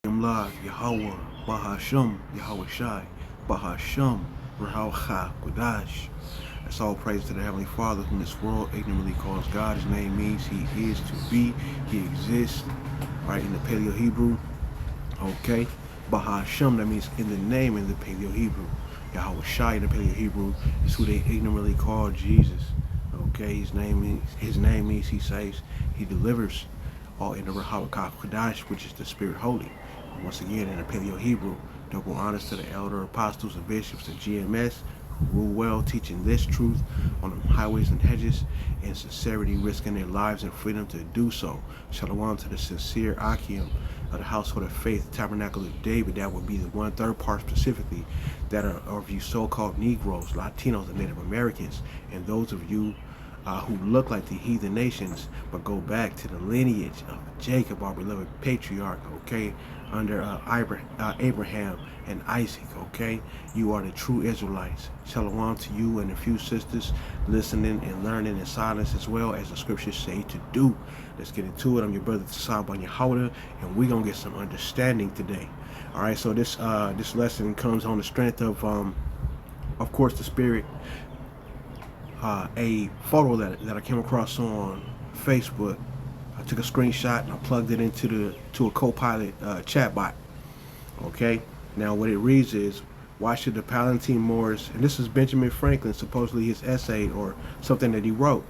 La Yahweh Bahasham Yahweh Shai Bahasham Rahacha Kodash. That's all praise to the Heavenly Father, whom this world ignorantly calls God. His name means He is to be, He exists, right, in the Paleo Hebrew. Okay, Bahasham, that means in the name in the Paleo Hebrew. Yahweh Shai in the Paleo Hebrew is who they ignorantly call Jesus. Okay, his name means He saves, He delivers, all in the Rahacha Kodash, which is the Spirit Holy. Once again, in the Paleo Hebrew, double honors to the elder apostles and bishops of GMS who rule well, teaching this truth on the highways and hedges, in sincerity, risking their lives and freedom to do so. Shalom to the sincere Akim of the household of faith, tabernacle of David. That would be the 1/3 part specifically that are of you so-called Negroes, Latinos, and Native Americans, and those of you who look like the heathen nations, but go back to the lineage of Jacob, our beloved patriarch, okay, under Abraham and Isaac, okay? You are the true Israelites. Shalom to you and a few sisters listening and learning in silence as well, as the scriptures say to do. Let's get into it. I'm your brother Tsab on Yehoda, and we're going to get some understanding today. All right, so this lesson comes on the strength of course, the Spirit. A photo that I came across on Facebook. I took a screenshot and I plugged it to a Copilot chatbot. Okay, now what it reads is, why should the Palatine Moors, and this is Benjamin Franklin, supposedly his essay or something that he wrote,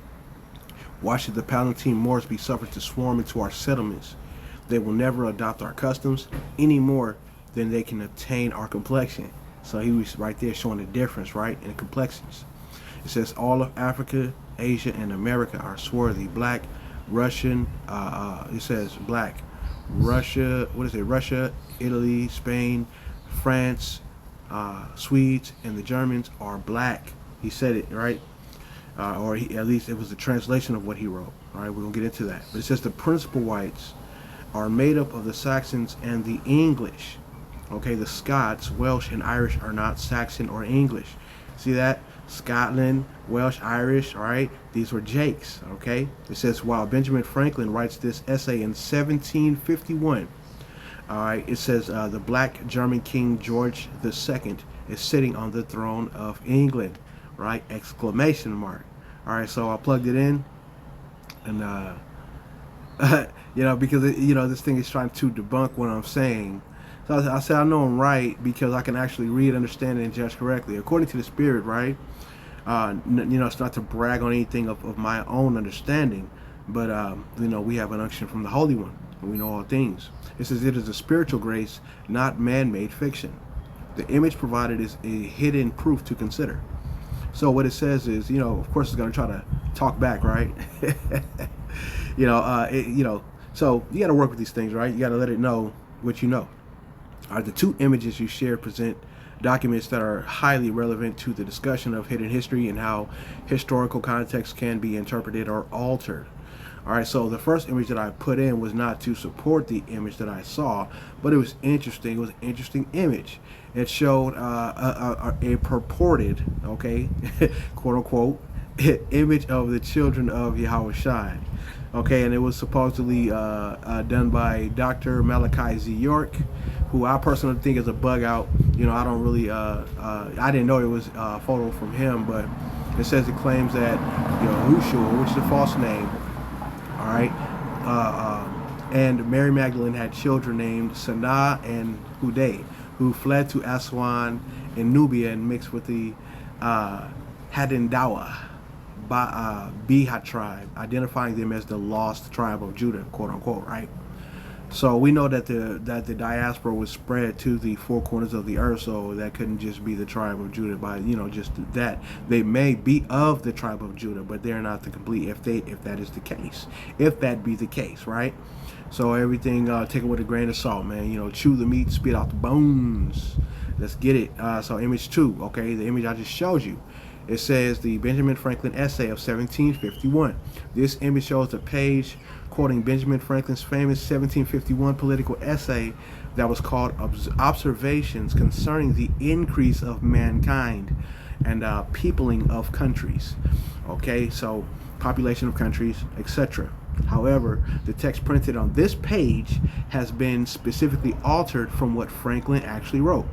why should the Palatine Moors be suffered to swarm into our settlements? They will never adopt our customs any more than they can obtain our complexion. So he was right there showing the difference, right, in the complexions. It says all of Africa, Asia, and America are swarthy. Black, Russian, it says black, Russia, Russia, Italy, Spain, France, Swedes, and the Germans are black. He said it, right? Or at least it was the translation of what he wrote. All right, we're going to get into that. But it says the principal whites are made up of the Saxons and the English. Okay, the Scots, Welsh, and Irish are not Saxon or English. See that? Scotland, Welsh, Irish, all right? These were Jakes, okay? It says, while Benjamin Franklin writes this essay in 1751, all right, it says the black German King George II is sitting on the throne of England, right? Exclamation mark. All right, so I plugged it in, and, because, this thing is trying to debunk what I'm saying. So I said I know I'm right because I can actually read, understand, and judge correctly. According to the Spirit, right? It's not to brag on anything of my own understanding, but, we have an unction from the Holy One, and we know all things. It says it is a spiritual grace, not man-made fiction. The image provided is a hidden proof to consider. So what it says is, of course it's going to try to talk back, right? So you got to work with these things, right? You got to let it know what you know. The two images you share present documents that are highly relevant to the discussion of hidden history and how historical context can be interpreted or altered. All right, so the first image that I put in was not to support the image that I saw, but it was interesting. It was an interesting image. It showed a purported, okay, quote unquote, image of the children of Yahweh Shai. Okay, and it was supposedly done by Dr. Malachi Z. York, who I personally think is a bug out. I don't really, I didn't know it was a photo from him, but it says it claims that Yahushua, which is a false name, all right, and Mary Magdalene had children named Sanaa and Huday, who fled to Aswan in Nubia and mixed with the Hadendawa Biha tribe, identifying them as the lost tribe of Judah, quote unquote, right? So we know that the diaspora was spread to the four corners of the earth, so that couldn't just be the tribe of Judah by just that. They may be of the tribe of Judah, but they're not the complete. If that is the case, if that be the case, right? So everything take it with a grain of salt, man. Chew the meat, spit out the bones. Let's get it. So image 2, okay, the image I just showed you. It says the Benjamin Franklin essay of 1751. This image shows the page quoting Benjamin Franklin's famous 1751 political essay that was called Observations Concerning the Increase of Mankind and Peopling of Countries. Okay, so population of countries, etc. However, the text printed on this page has been specifically altered from what Franklin actually wrote.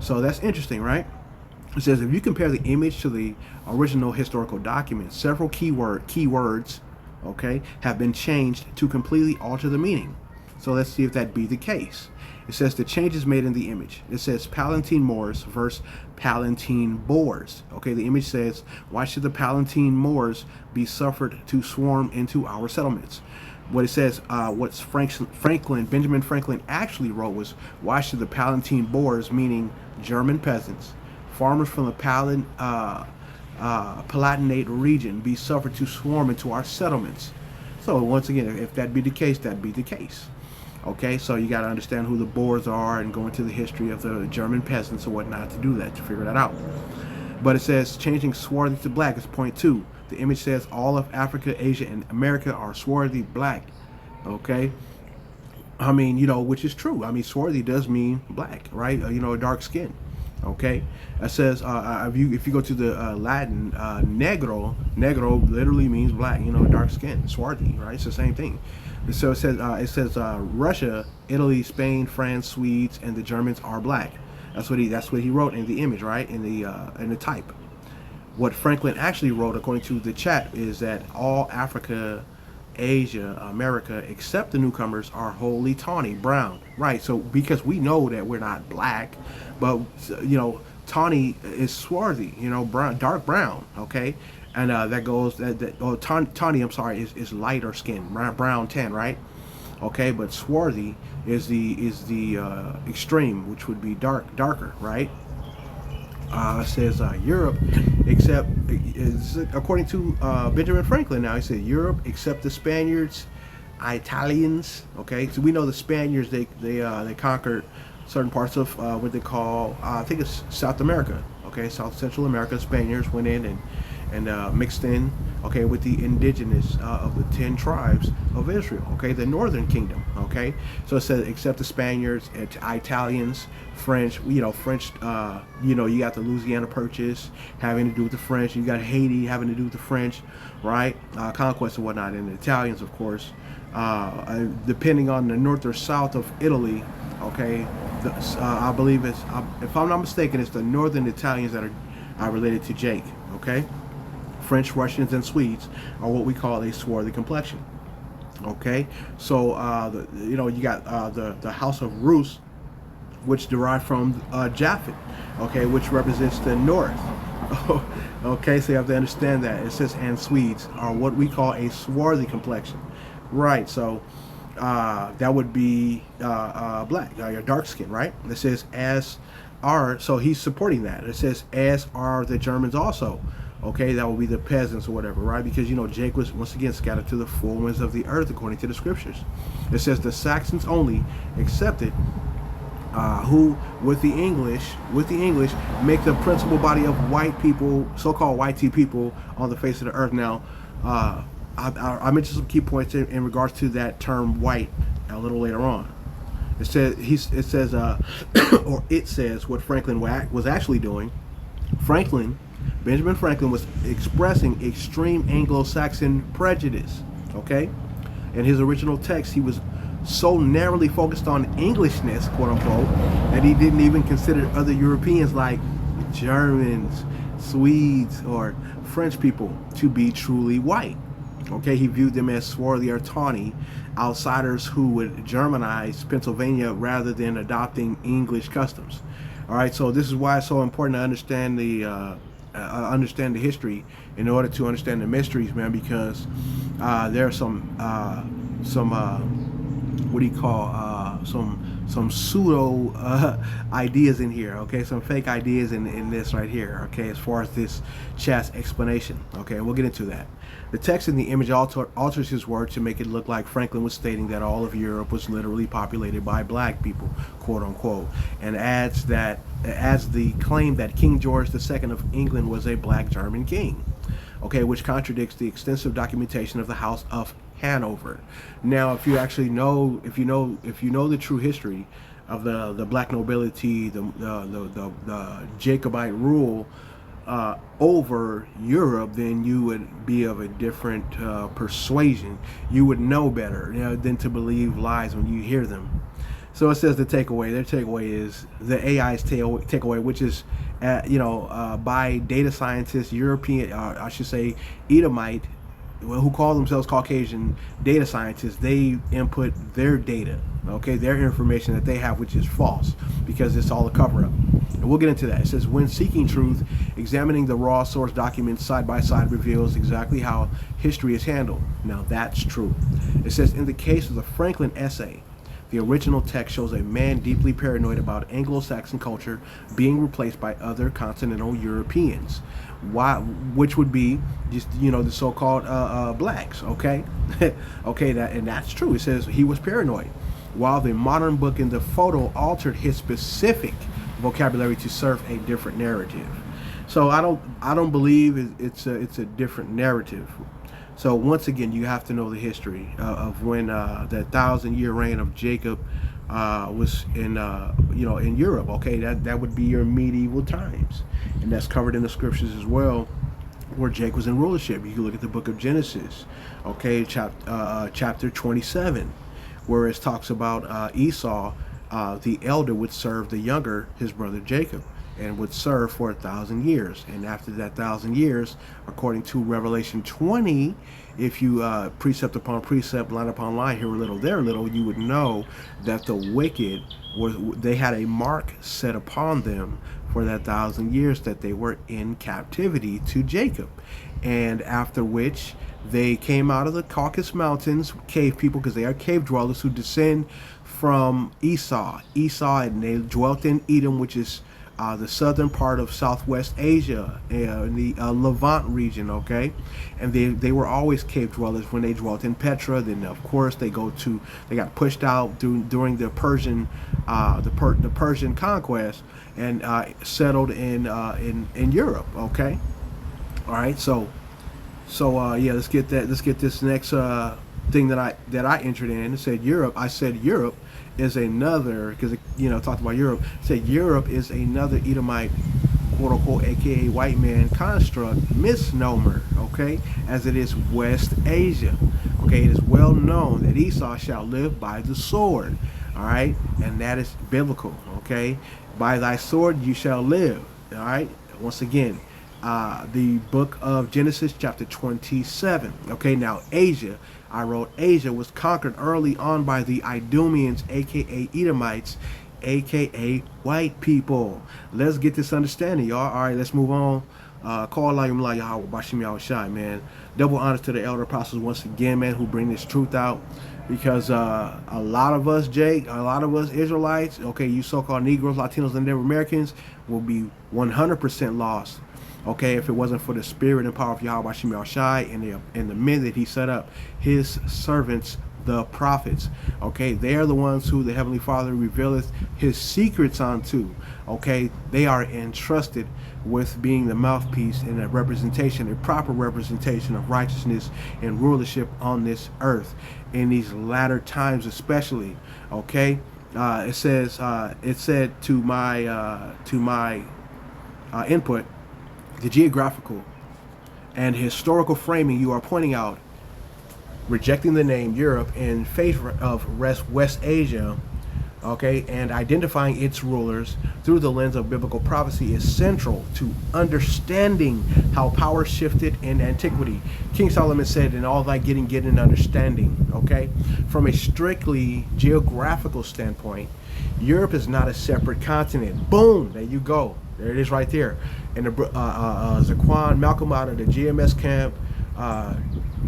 So that's interesting, right? It says if you compare the image to the original historical document, several keywords, okay, have been changed to completely alter the meaning. So let's see if that be the case. It says the changes made in the image. It says Palatine Moors versus Palatine Boers. Okay, the image says, why should the Palatine Moors be suffered to swarm into our settlements? What it says, what Benjamin Franklin actually wrote was, why should the Palatine Boers, meaning German peasants, farmers from the Palatinate region, be suffered to swarm into our settlements? So once again, if that be the case, that be the case. Okay, so you got to understand who the Boers are and go into the history of the German peasants and whatnot to do that, to figure that out. But it says changing swarthy to black is point 2. The image says all of Africa, Asia, and America are swarthy black. Okay, I mean, you know, which is true. I mean, swarthy does mean black, right? You know, dark skin. Okay, it says if you go to the Latin, negro literally means black. You know, dark skin, swarthy, right? It's the same thing. So it says Russia, Italy, Spain, France, Swedes, and the Germans are black. That's what he wrote in the image, right? In the type. What Franklin actually wrote, according to the chat, is that all Africa, Asia, America, except the newcomers, are wholly tawny, brown, right? So because we know that we're not black, but you know, tawny is swarthy, you know, brown, dark brown, okay, and that goes tawny, I'm sorry, is lighter skin, brown tan, right? Okay, but swarthy is the extreme, which would be darker, right? Says Europe, except according to Benjamin Franklin. Now he said Europe, except the Spaniards, Italians. Okay, so we know the Spaniards they conquered certain parts of what they call I think it's South America. Okay, South Central America. Spaniards went in and mixed in. Okay, with the indigenous of the 10 tribes of Israel. Okay, the Northern Kingdom. Okay, so it says except the Spaniards, Italians, French. You know, French. You know, you got the Louisiana Purchase having to do with the French. You got Haiti having to do with the French, right? Conquest and whatnot, and the Italians, of course. Depending on the north or south of Italy. Okay, I believe it's if I'm not mistaken, it's the Northern Italians that are related to Jake. Okay. French, Russians, and Swedes are what we call a swarthy complexion. Okay, so you know, you got the House of Rus, which derived from Japhet, okay, which represents the north. Okay, so you have to understand that it says and Swedes are what we call a swarthy complexion, right? So that would be black, your dark skin, right? It says as are, so he's supporting that. It says as are the Germans also. Okay, that will be the peasants or whatever, right? Because, you know, Jake was once again scattered to the four winds of the earth according to the scriptures. It says the Saxons only accepted, who with the English make the principal body of white people, so-called white people on the face of the earth. Now, I mentioned some key points in regards to that term white a little later on. It says or it says what Franklin was actually doing. Benjamin Franklin was expressing extreme Anglo-Saxon prejudice, okay? In his original text, he was so narrowly focused on Englishness, quote unquote, that he didn't even consider other Europeans like Germans, Swedes, or French people to be truly white. Okay, he viewed them as swarthy or tawny outsiders who would Germanize Pennsylvania rather than adopting English customs. All right, so this is why it's so important to understand the history in order to understand the mysteries, man, because there are some what do you call some pseudo ideas in here, okay, some fake ideas in this right here, okay, as far as this chat's explanation, okay, and we'll get into that. The text in the image alters his word to make it look like Franklin was stating that all of Europe was literally populated by black people, quote unquote, and adds the claim that King George II of England was a black German king, okay, which contradicts the extensive documentation of the House of Hanover. Now, if you actually know, if you know the true history of the black nobility, the Jacobite rule, over Europe, then you would be of a different persuasion. You would know better, than to believe lies when you hear them. So it says the takeaway. Their takeaway is the AI's takeaway, which is, by data scientists, European, I should say, Edomite, who call themselves Caucasian data scientists. They input their data, their information that they have, which is false, because it's all a cover-up. And we'll get into that. It says, when seeking truth, examining the raw source documents side by side reveals exactly how history is handled. Now that's true. It says, in the case of the Franklin essay, the original text shows a man deeply paranoid about Anglo-Saxon culture being replaced by other continental Europeans. Why? Which would be just, the so-called blacks, okay? And that's true. It says he was paranoid, while the modern book in the photo altered his specific vocabulary to serve a different narrative. So I don't believe it's a different narrative. So once again, you have to know the history of when the 1,000-year reign of Jacob was in Europe. Okay, that would be your medieval times, and that's covered in the scriptures as well, where Jacob was in rulership. You can look at the book of Genesis, okay, chapter 27, where it talks about Esau, the elder would serve the younger, his brother Jacob, and would serve for 1,000 years. And after that 1,000 years, according to Revelation 20, if you precept upon precept, line upon line, here a little, there a little, you would know that the wicked they had a mark set upon them for that 1,000 years that they were in captivity to Jacob. And after which they came out of the Caucasus Mountains, cave people, because they are cave dwellers who descend from Esau, and they dwelt in Edom, which is the southern part of Southwest Asia, in the Levant region, okay? And they were always cave dwellers when they dwelt in Petra. Then, of course, they got pushed out during the Persian conquest, and settled in Europe, okay? All right, so yeah, let's get this next thing that I entered in. It said Europe. I said Europe is another, because it talked about Europe. It said Europe is another Edomite, quote unquote, aka white man construct, misnomer, okay, as it is West Asia. Okay, it is well known that Esau shall live by the sword, all right, and that is biblical, okay? By thy sword you shall live, all right? Once again, the book of Genesis chapter 27. Okay, now Asia, I wrote Asia was conquered early on by the Idumeans, aka Edomites, aka white people. Let's get this understanding, y'all. All right, let's move on. Call Yahweh Bashim Yahushai, man. Double honors to the elder apostles once again, man, who bring this truth out. Because a lot of us, Jake, a lot of us Israelites, okay, you so-called Negroes, Latinos, and Native Americans will be 100% lost. Okay, if it wasn't for the spirit and power of Yahweh Shem Yahushai and the men that he set up, his servants, the prophets. Okay, they are the ones who the Heavenly Father revealeth his secrets unto. Okay, they are entrusted with being the mouthpiece and a representation, a proper representation of righteousness and rulership on this earth in these latter times, especially. Okay, it said to my input, the geographical and historical framing you are pointing out, rejecting the name Europe in favor of West Asia, okay, and identifying its rulers through the lens of biblical prophecy is central to understanding how power shifted in antiquity. King Solomon said, in all thy getting, get an understanding, okay? From a strictly geographical standpoint, Europe is not a separate continent. Boom, there you go. There it is right there. And Zaquan Malcolm out of the GMS camp,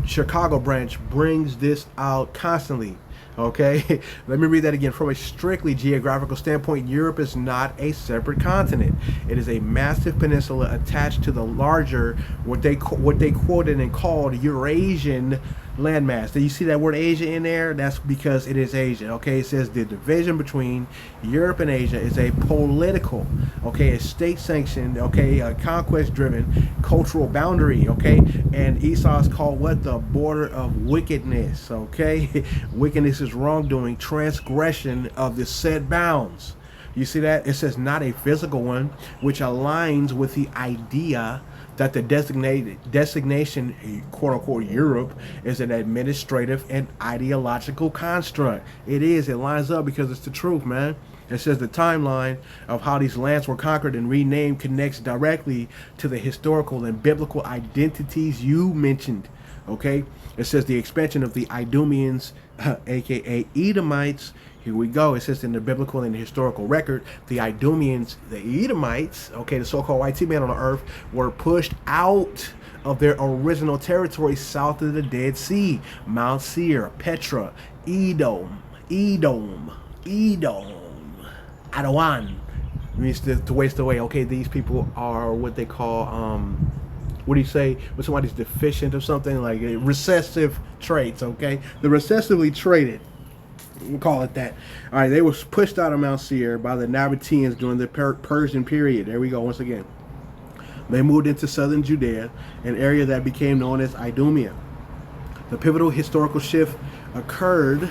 Chicago branch, brings this out constantly. Okay, let me read that again. From a strictly geographical standpoint, Europe is not a separate continent. It is a massive peninsula attached to the larger, what they quoted and called Eurasian landmass. Do you see that word Asia in there? That's because it is Asia. Okay, it says the division between Europe and Asia is a political, okay, a state-sanctioned, okay, a conquest-driven cultural boundary. Okay, and Esau is called what? The border of wickedness. Okay, wickedness is wrongdoing, transgression of the said bounds. You see that? It says not a physical one, which aligns with the idea that the designation, quote unquote, Europe is an administrative and ideological construct. It is. It lines up because it's the truth, man. It says the timeline of how these lands were conquered and renamed connects directly to the historical and biblical identities you mentioned. Okay? It says the expansion of the Idumeans, aka Edomites. Here we go. It says in the biblical and historical record, the Idumeans, the Edomites, okay, the so-called white man on the earth, were pushed out of their original territory south of the Dead Sea, Mount Seir, Petra, Edom, Adawan, means to waste away. Okay, these people are what they call, what do you say when somebody's deficient or something, like recessive traits, okay? The recessively traded, we'll call it that. All right, they were pushed out of Mount Seir by the Nabateans during the Persian period. There we go once again. They moved into southern Judea, an area that became known as Idumea. The pivotal historical shift occurred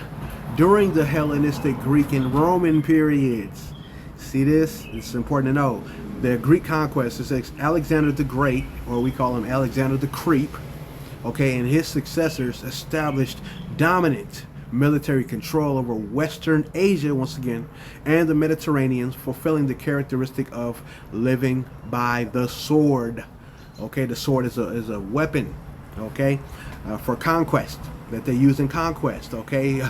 during the Hellenistic, Greek, and Roman periods. See this? It's important to know. The Greek conquest is Alexander the Great, or we call him Alexander the Creep, okay, and his successors established dominant military control over Western Asia once again, and the Mediterranean, fulfilling the characteristic of living by the sword. Okay, the sword is a weapon, okay, for conquest, that they use in conquest. Okay,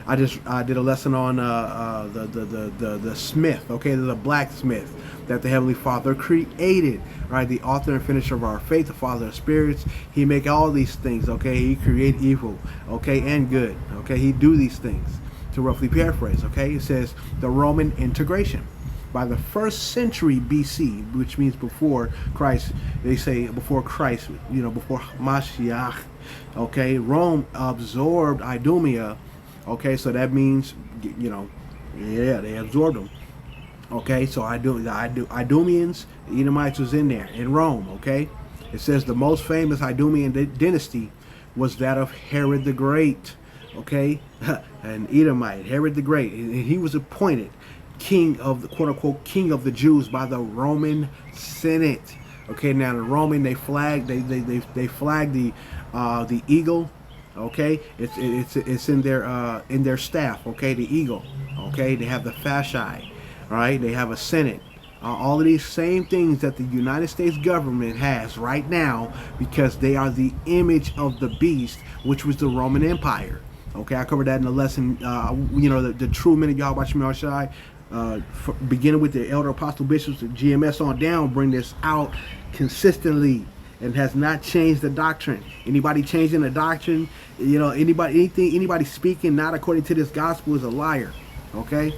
I did a lesson on the smith. Okay, the blacksmith that the Heavenly Father created. Right, the author and finisher of our faith, the Father of spirits. He make all these things. Okay, he create evil. Okay, and good. Okay, he do these things. To roughly paraphrase. Okay, it says the Roman integration. By the 1st century BC, which means before Christ, they say before Christ, you know, before Mashiach, okay, Rome absorbed Idumea, okay, so that means, you know, yeah, they absorbed them, okay, so Idumeans, the Edomites was in there, in Rome, okay. It says the most famous Idumean dynasty was that of Herod the Great, okay, an Edomite, Herod the Great, and he was appointed king of the quote unquote king of the Jews by the Roman Senate. Okay, now the Roman, they flag the eagle. Okay, it's in their staff. Okay, the eagle. Okay, they have the fasci. All right, they have a Senate. All of these same things that the United States government has right now, because they are the image of the beast, which was the Roman Empire. Okay, I covered that in the lesson. You know, the true men of Yahweh Shai, beginning with the elder apostle bishops, the GMS on down, bring this out consistently and has not changed the doctrine. Anybody changing the doctrine, you know, anybody speaking not according to this gospel is a liar. Okay.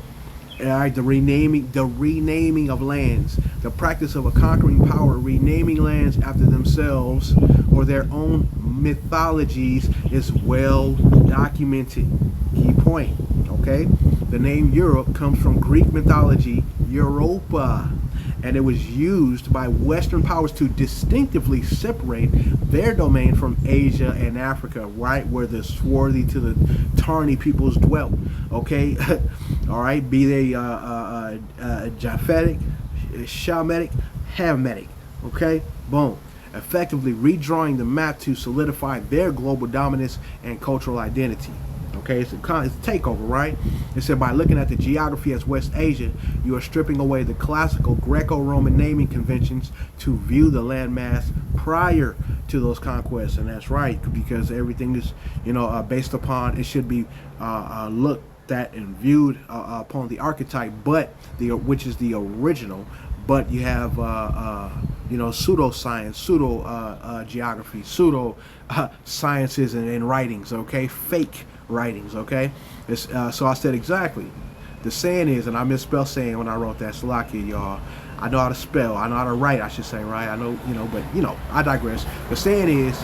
All right, the renaming of lands, the practice of a conquering power renaming lands after themselves or their own mythologies is well documented. Key point, okay? The name Europe comes from Greek mythology, Europa, and it was used by Western powers to distinctively separate their domain from Asia and Africa, right where the swarthy to the tarny peoples dwelt. Okay, all right, be they Japhetic, Shamitic, Hamitic. Okay, boom. Effectively redrawing the map to solidify their global dominance and cultural identity. Okay, it's a takeover, right? It said by looking at the geography as West Asia, you are stripping away the classical Greco-Roman naming conventions to view the landmass prior to those conquests, and that's right, because everything is, you know, based upon, it should be looked at and viewed upon the archetype, but which is the original. But you have, you know, pseudoscience, pseudo geography, pseudo sciences and writings. Okay, fake writings. Okay, so I said exactly. The saying is, and I misspelled saying when I wrote that. Salakia, y'all. I know how to spell. I know how to write. I should say, right? I know, you know, but you know, I digress. The saying is,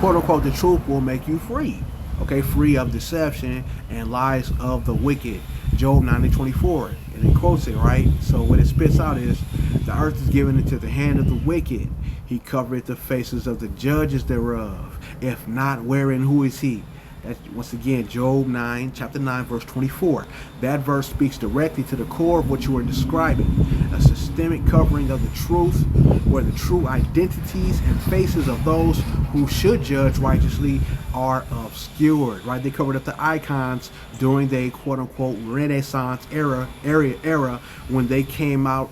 quote unquote, the truth will make you free. Okay, free of deception and lies of the wicked. Job 90:24, and it quotes it, right? So what it spits out is, the earth is given into the hand of the wicked. He covereth the faces of the judges thereof. If not, wherein who is he? That's, once again, Job 9, chapter 9, verse 24. That verse speaks directly to the core of what you are describing. A systemic covering of the truth, where the true identities and faces of those who should judge righteously are obscured, right? They covered up the icons during the quote-unquote Renaissance era when they came out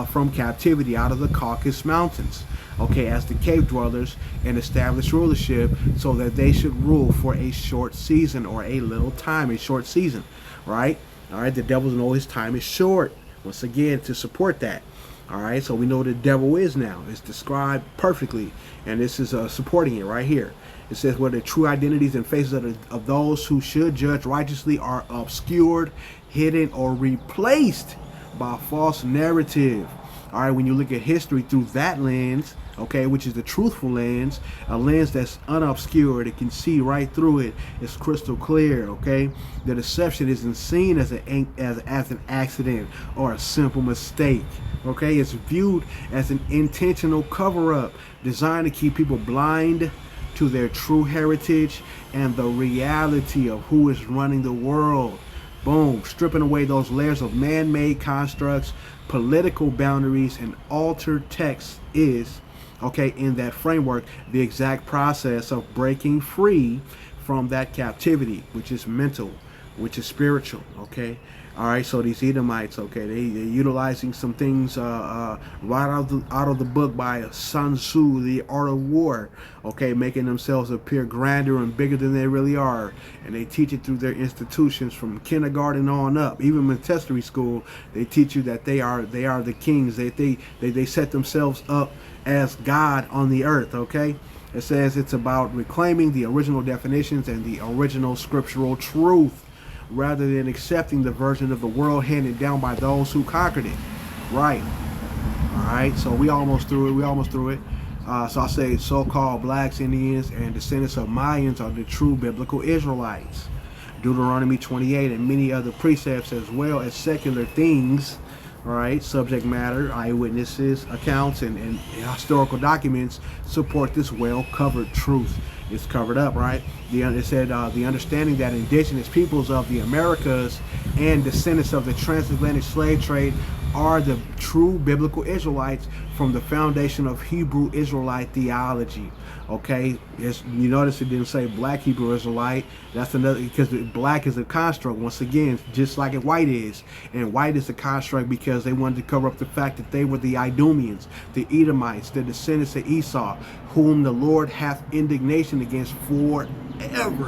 from captivity out of the Caucasus Mountains, okay, as the cave dwellers, and established rulership so that they should rule for a short season, or a little time, a short season, right? All right, the devil knows his time is short, once again, to support that. All right, so we know what the devil is now. It's described perfectly, and this is supporting it right here. It says, where the true identities and faces of those who should judge righteously are obscured, hidden, or replaced by false narrative. All right, when you look at history through that lens, okay, which is the truthful lens, a lens that's unobscured, it can see right through it. It's crystal clear, okay? The deception isn't seen as an accident or a simple mistake, okay? It's viewed as an intentional cover-up designed to keep people blind to their true heritage and the reality of who is running the world. Boom, stripping away those layers of man-made constructs, political boundaries, and altered text is, okay, in that framework, the exact process of breaking free from that captivity, which is mental, which is spiritual, okay? All right, so these Edomites, okay, they're utilizing some things right out of the book by Sun Tzu, The Art of War, okay, making themselves appear grander and bigger than they really are, and they teach it through their institutions from kindergarten on up. Even Montessori school, they teach you that they are the kings. They set themselves up as God on the earth, okay? It says it's about reclaiming the original definitions and the original scriptural truth, rather than accepting the version of the world handed down by those who conquered it. Right. All right. So we almost through it. So I say so-called blacks, Indians, and descendants of Mayans are the true biblical Israelites. Deuteronomy 28 and many other precepts, as well as secular things, all right, subject matter, eyewitnesses, accounts, and historical documents support this well-covered truth. It's covered up, right? It said the understanding that indigenous peoples of the Americas and descendants of the transatlantic slave trade are the true biblical Israelites from the foundation of Hebrew Israelite theology. Okay, you notice it didn't say black Hebrew Israelite. That's another, because black is a construct, once again, just like white is. And white is a construct because they wanted to cover up the fact that they were the Idumeans, the Edomites, the descendants of Esau, whom the Lord hath indignation against forever.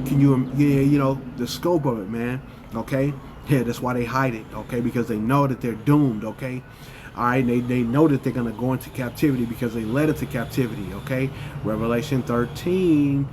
Can you know, the scope of it, man? Okay, yeah, that's why they hide it, okay, because they know that they're doomed, okay? All right, they know that they're going to go into captivity because they led into captivity, okay? Revelation 13,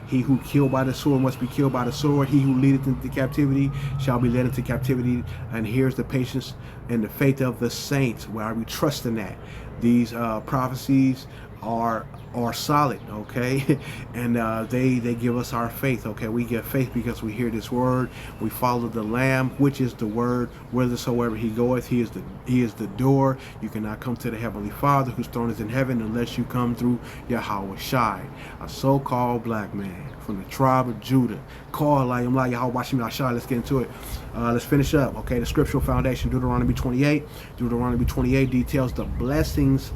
he who killed by the sword must be killed by the sword. He who leadeth into captivity shall be led into captivity. And here's the patience and the faith of the saints. Why we trust in that. These prophecies are solid, okay? And they give us our faith, okay? We get faith because we hear this word. We follow the Lamb, which is the word. Whithersoever he goeth, he is the door. You cannot come to the Heavenly Father, whose throne is in heaven, unless you come through Yahawashai, a so-called black man from the tribe of Judah. Called like Yahawashai. Let's get into it. Let's finish up, okay? The scriptural foundation, Deuteronomy 28. Deuteronomy 28 details the blessings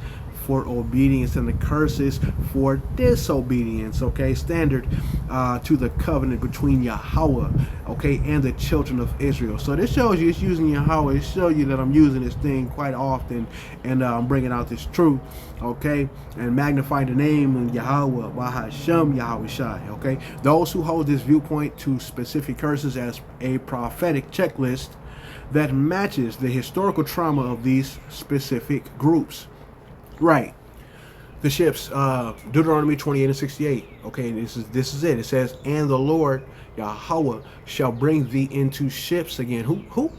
for obedience and the curses for disobedience, okay? Standard to the covenant between Yahweh, okay, and the children of Israel. So this shows you it's using Yahweh. It shows you that I'm using this thing quite often, and I'm bringing out this truth, okay, and magnify the name of Yahweh, Bahashem, Yahweh Shai, okay? Those who hold this viewpoint to specific curses as a prophetic checklist that matches the historical trauma of these specific groups. Right. The ships, Deuteronomy 28 and 68. Okay, this is it. It says, and the Lord Yahweh shall bring thee into ships again. Who?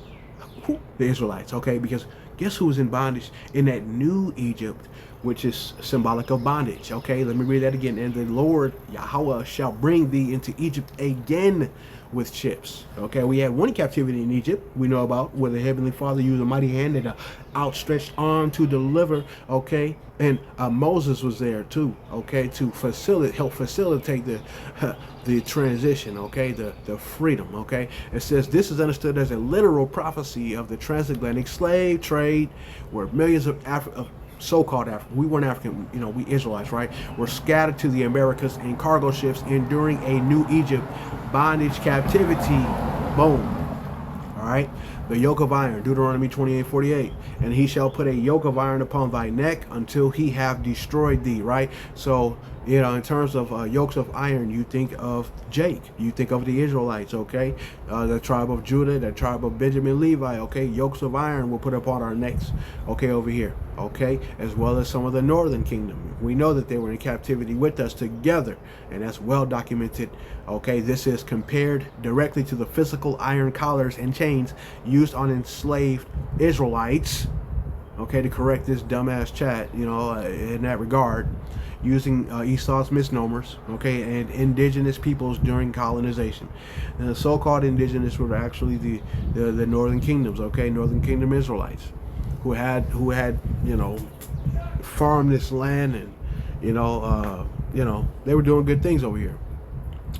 The Israelites. Okay, because Guess who was in bondage in that new Egypt, which is symbolic of bondage? Okay, let me read that again. And the Lord Yahweh shall bring thee into Egypt again with ships. Okay, we had one captivity in Egypt, we know about, where the Heavenly Father used a mighty hand and an outstretched arm to deliver. Okay, and Moses was there too. Okay, to help facilitate the transition. Okay, the freedom. Okay, it says this is understood as a literal prophecy of the transatlantic slave trade, where millions of so-called African, we weren't African, we Israelites, right? Were scattered to the Americas in cargo ships, enduring a new Egypt bondage captivity. Boom. All right. The yoke of iron, Deuteronomy 28:48, and he shall put a yoke of iron upon thy neck until he have destroyed thee. Right. So in terms of yokes of iron, you think of Jake, you think of the Israelites. Okay, the tribe of Judah, the tribe of Benjamin, Levi. Okay, yokes of iron will put upon our necks. Okay, over here. Okay, as well as some of the northern kingdom. We know that they were in captivity with us together, and that's well documented. Okay, this is compared directly to the physical iron collars and chains used on enslaved Israelites. Okay, to correct this dumbass chat, in that regard, using Esau's misnomers, okay, and indigenous peoples during colonization. And the so-called indigenous were actually the northern kingdoms, okay, northern kingdom Israelites, who had farmed this land, and they were doing good things over here.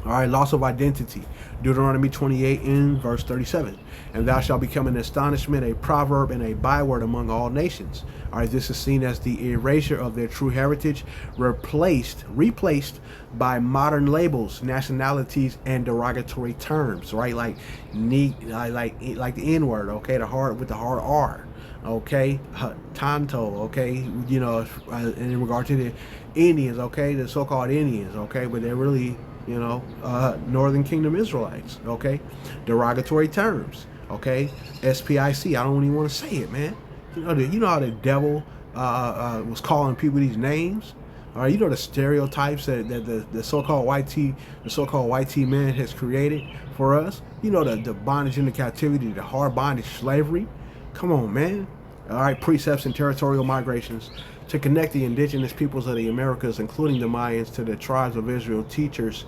All right, loss of identity. Deuteronomy 28 in verse 37. And thou shalt become an astonishment, a proverb, and a byword among all nations. All right, this is seen as the erasure of their true heritage, replaced by modern labels, nationalities, and derogatory terms. Right, like the N word. Okay, the hard R. Okay, Tonto. Okay, in regard to the Indians. Okay, the so-called Indians. Okay, but they're really Northern Kingdom Israelites. Okay, derogatory terms. Okay, SPIC. I don't even want to say it, man. You know how the devil was calling people these names. All right, the stereotypes that the so-called white T man has created for us. The bondage into captivity, the hard bondage, slavery. Come on, man. All right, precepts and territorial migrations to connect the indigenous peoples of the Americas, including the Mayans, to the tribes of Israel. Teachers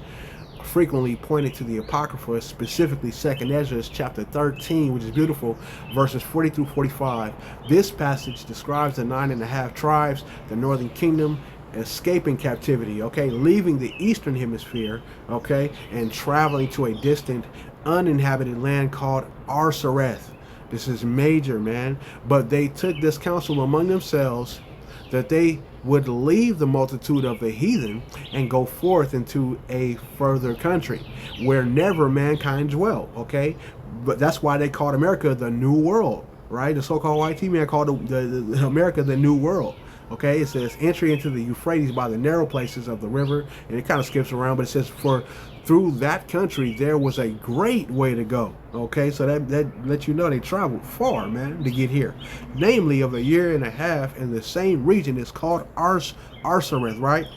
frequently pointed to the Apocrypha, specifically 2nd Ezra chapter 13, which is beautiful, verses 40 through 45. This passage describes the 9.5 tribes, the northern kingdom, escaping captivity, okay, leaving the eastern hemisphere, okay, and traveling to a distant, uninhabited land called Arsareth. This is major, man. But they took this counsel among themselves, that they would leave the multitude of the heathen and go forth into a further country where never mankind dwelt. Okay, but that's why they called America the New World, right? The so-called white man called the America the New World. Okay, it says entry into the Euphrates by the narrow places of the river, and it kind of skips around, but it says through that country there was a great way to go. Okay, so that lets you know they traveled far, man, to get here. Namely, of a year and a half in the same region. It's called Arsareth, right?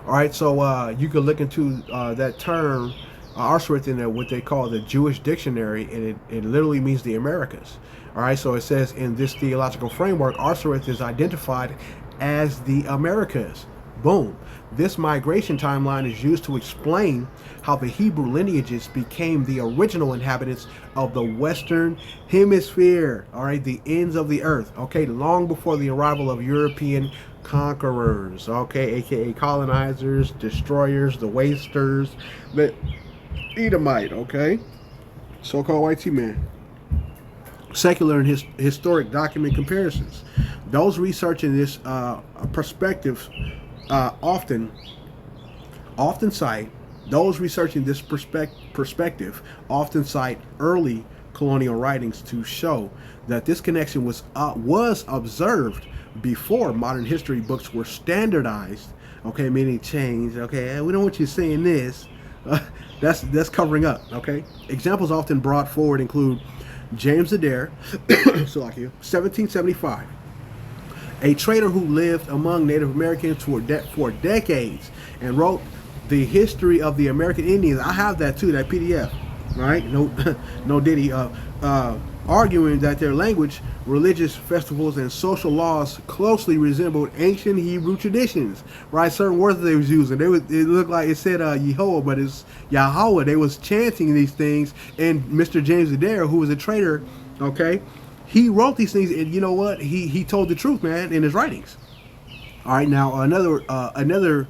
All right, so you can look into that term Arsareth in what they call the Jewish dictionary, and it literally means the Americas. All right, so it says in this theological framework, Arsareth is identified as the Americas. Boom. This migration timeline is used to explain how the Hebrew lineages became the original inhabitants of the Western Hemisphere. All right, the ends of the earth. Okay, long before the arrival of European conquerors. Okay, aka colonizers, destroyers, the wasters, the Edomite. Okay, so-called white man. Secular and historic document comparisons. Those researching this perspective often cite early colonial writings to show that this connection was observed before modern history books were standardized. Okay, meaning changed. Okay, we don't want you saying this. That's covering up. Okay, examples often brought forward include James Adair, 1775. A trader who lived among Native Americans for decades and wrote the history of the American Indians. I have that too, that PDF, right? No diddy. arguing that their language, religious festivals, and social laws closely resembled ancient Hebrew traditions. Right, certain words that they was using, it looked like it said Yehovah, but it's Yahweh. They was chanting these things, and Mr. James Adair, who was a traitor, okay, he wrote these things, and you know what? He told the truth, man, in his writings. All right, now another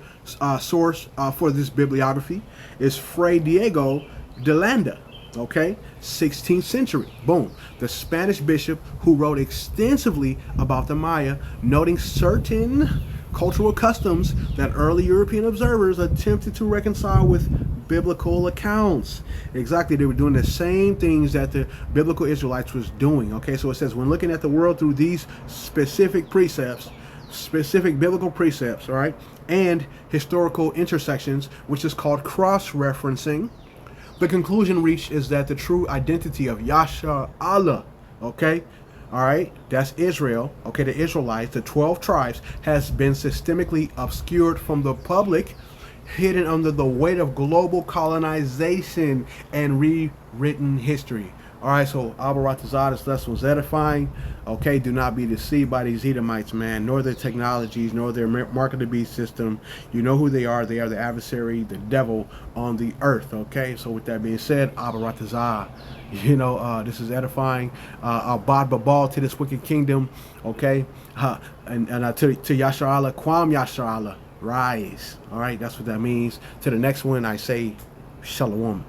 source for this bibliography is Fray Diego de Landa. Okay, 16th century. Boom. The Spanish bishop who wrote extensively about the Maya, noting certain cultural customs that early European observers attempted to reconcile with biblical accounts. Exactly, they were doing the same things that the biblical Israelites was doing. Okay, so it says when looking at the world through these specific precepts, specific biblical precepts, all right, and historical intersections, which is called cross-referencing, the conclusion reached is that the true identity of Yasharahla, okay, all right, that's Israel, okay, the Israelites, the 12 tribes, has been systemically obscured from the public, hidden under the weight of global colonization and rewritten history. All right, so Abaratazah, this lesson was edifying. Okay, do not be deceived by these Edomites, man, nor their technologies, nor their market beast system. You know who they are. They are the adversary, the devil on the earth. Okay, so with that being said, Abaratazah, you know, this is edifying. Abad Babal to this wicked kingdom. Okay, and to Yasharahla, Kwam Yasharahla, rise. All right, that's what that means. To the next one, I say, Shalom.